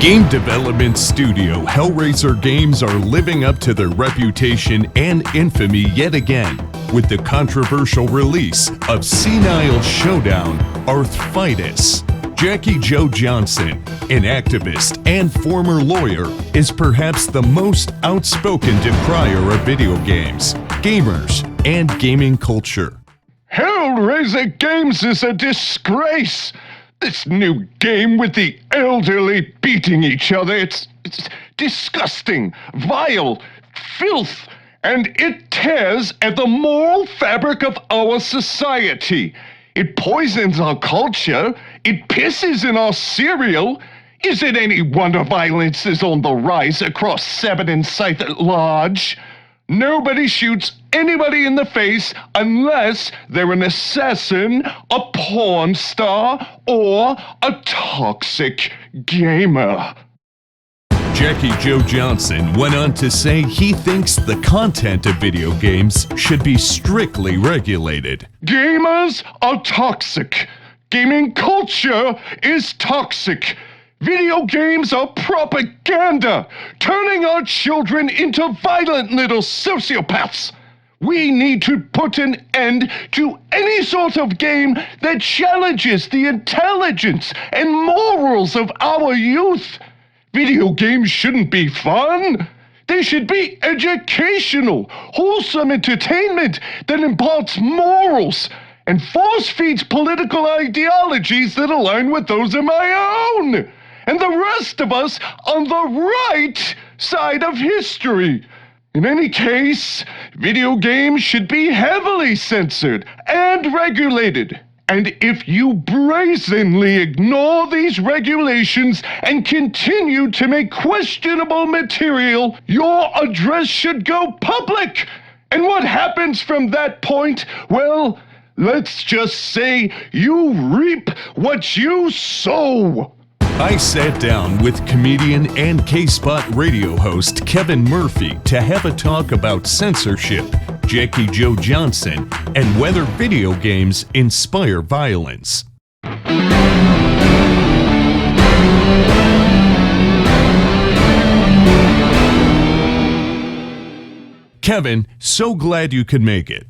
Game development studio Hellrayser Games are living up to their reputation and infamy yet again with the controversial release of Senile Showdown, Arthfightis. Jackie Jo Johnson, an activist and former lawyer, is perhaps the most outspoken decrier of video games, gamers, and gaming culture. Hellrayser Games is a disgrace! This new game with the elderly beating each other, it's disgusting, vile, filth, and it tears at the moral fabric of our society. It poisons our culture, it pisses in our cereal. Is it any wonder violence is on the rise across Seven and Scythe at large? Nobody shoots anybody in the face unless they're an assassin, a porn star, or a toxic gamer. Jackie Jo Johnson went on to say he thinks the content of video games should be strictly regulated. Gamers are toxic. Gaming culture is toxic. Video games are propaganda, turning our children into violent little sociopaths. We need to put an end to any sort of game that challenges the intelligence and morals of our youth. Video games shouldn't be fun. They should be educational, wholesome entertainment that imparts morals and force feeds political ideologies that align with those of my own and the rest of us on the right side of history. In any case, video games should be heavily censored and regulated. And if you brazenly ignore these regulations and continue to make questionable material, your address should go public. And what happens from that point? Well, let's just say you reap what you sow. I sat down with comedian and K-Spot radio host Kevin Murphy to have a talk about censorship, Jackie Jo Johnson, and whether video games inspire violence. Kevin, so glad you could make it.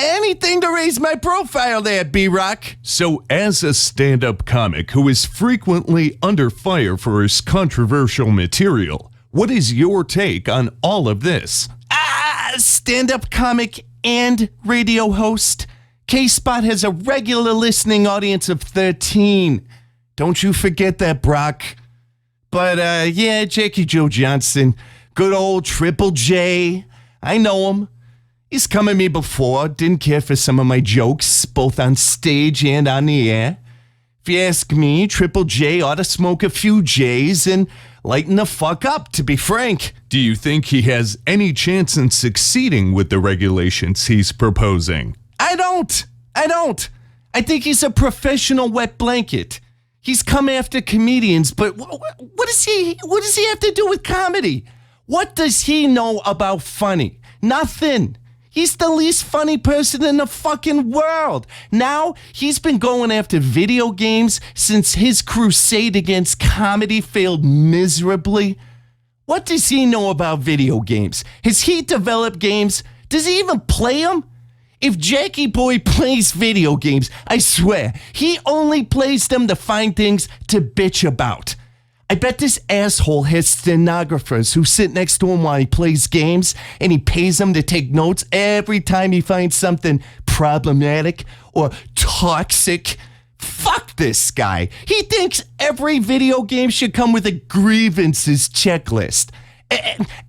Anything to raise my profile there, B-Rock. So as a stand-up comic who is frequently under fire for his controversial material, what is your take on all of this? Stand-up comic and radio host. K-Spot has a regular listening audience of 13. Don't you forget that, Brock. But, yeah, Jackie Jo Johnson, good old Triple J. I know him. He's come at me before, didn't care for some of my jokes, both on stage and on the air. If you ask me, Triple J ought to smoke a few J's and lighten the fuck up, to be frank. Do you think he has any chance in succeeding with the regulations he's proposing? I don't. I think he's a professional wet blanket. He's come after comedians, but what does he have to do with comedy? What does he know about funny? Nothing. He's the least funny person in the fucking world. Now, he's been going after video games since his crusade against comedy failed miserably. What does he know about video games? Has he developed games? Does he even play them? If Jackie Boy plays video games, I swear, he only plays them to find things to bitch about. I bet this asshole has stenographers who sit next to him while he plays games, and he pays them to take notes every time he finds something problematic or toxic. Fuck this guy. He thinks every video game should come with a grievances checklist.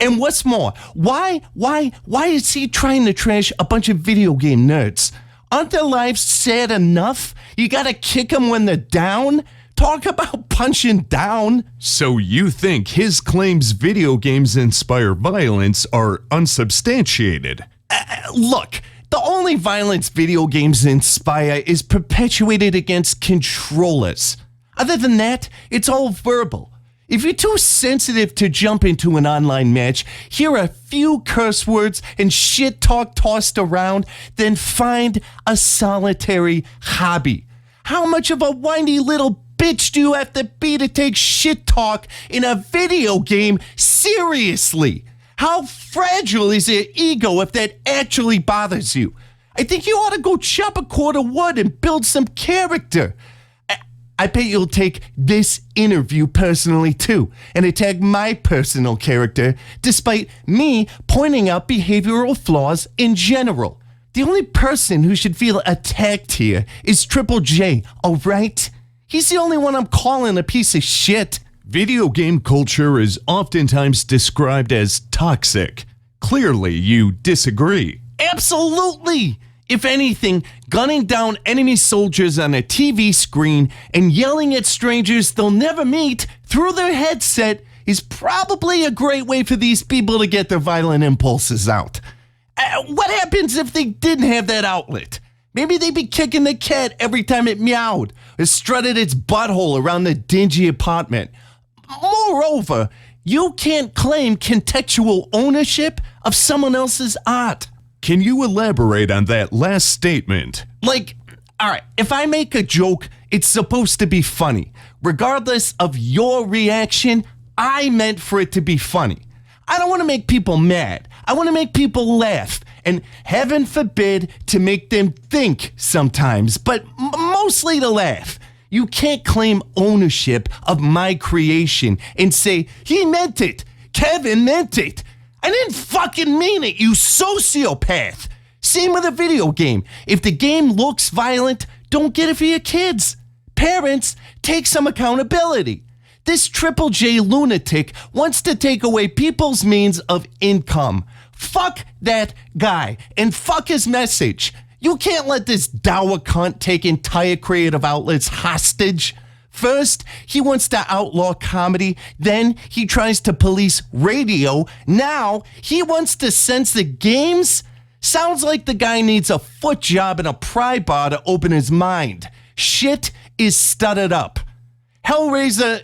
And what's more, why is he trying to trash a bunch of video game nerds? Aren't their lives sad enough? You gotta kick them when they're down? Talk about punching down. So you think his claims video games inspire violence are unsubstantiated? Look, the only violence video games inspire is perpetuated against controllers. Other than that, it's all verbal. If you're too sensitive to jump into an online match, hear a few curse words and shit talk tossed around, then find a solitary hobby. How much of a whiny little bitch do you have to be to take shit talk in a video game seriously? How fragile is your ego if that actually bothers you? I think you ought to go chop a cord of wood and build some character. I bet you'll take this interview personally too and attack my personal character despite me pointing out behavioral flaws in general. The only person who should feel attacked here is Triple J, alright? He's the only one I'm calling a piece of shit. Video game culture is oftentimes described as toxic. Clearly, you disagree. Absolutely! If anything, gunning down enemy soldiers on a TV screen and yelling at strangers they'll never meet through their headset is probably a great way for these people to get their violent impulses out. What happens if they didn't have that outlet? Maybe they'd be kicking the cat every time it meowed or strutted its butthole around the dingy apartment. Moreover, you can't claim contextual ownership of someone else's art. Can you elaborate on that last statement? Like, alright, if I make a joke, it's supposed to be funny. Regardless of your reaction, I meant for it to be funny. I don't want to make people mad. I want to make people laugh. And heaven forbid to make them think sometimes, but mostly to laugh. You can't claim ownership of my creation and say, he meant it. Kevin meant it. I didn't fucking mean it, you sociopath. Same with a video game. If the game looks violent, don't get it for your kids. Parents, take some accountability. This Triple J lunatic wants to take away people's means of income. Fuck that guy and fuck his message. You can't let this dour cunt take entire creative outlets hostage. First, he wants to outlaw comedy. Then he tries to police radio. Now he wants to censor games? Sounds like the guy needs a foot job and a pry bar to open his mind. Shit is stuttered up. Hellrayser,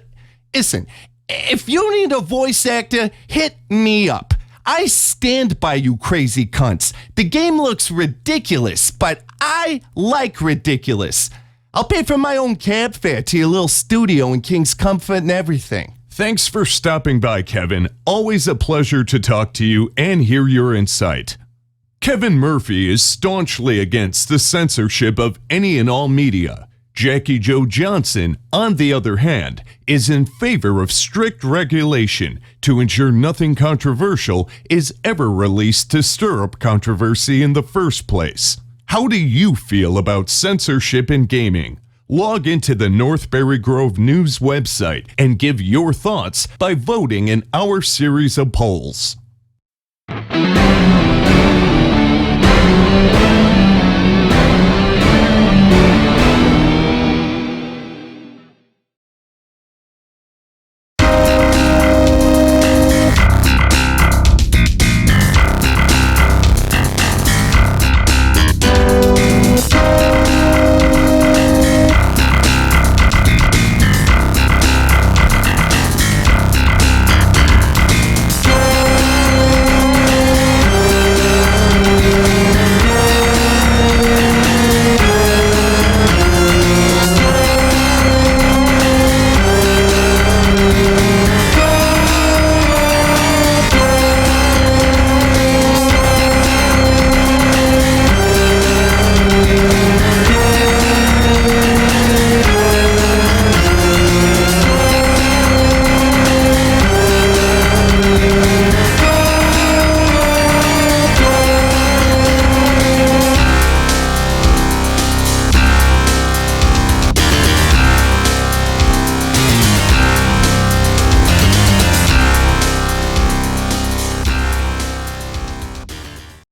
listen, if you need a voice actor, hit me up. I stand by you crazy cunts. The game looks ridiculous, but I like ridiculous. I'll pay for my own cab fare to your little studio in King's Comfort and everything. Thanks for stopping by, Kevin. Always a pleasure to talk to you and hear your insight. Kevin Murphy is staunchly against the censorship of any and all media. Jackie Jo Johnson, on the other hand, is in favor of strict regulation to ensure nothing controversial is ever released to stir up controversy in the first place. How do you feel about censorship in gaming? Log into the Northbury Grove News website and give your thoughts by voting in our series of polls.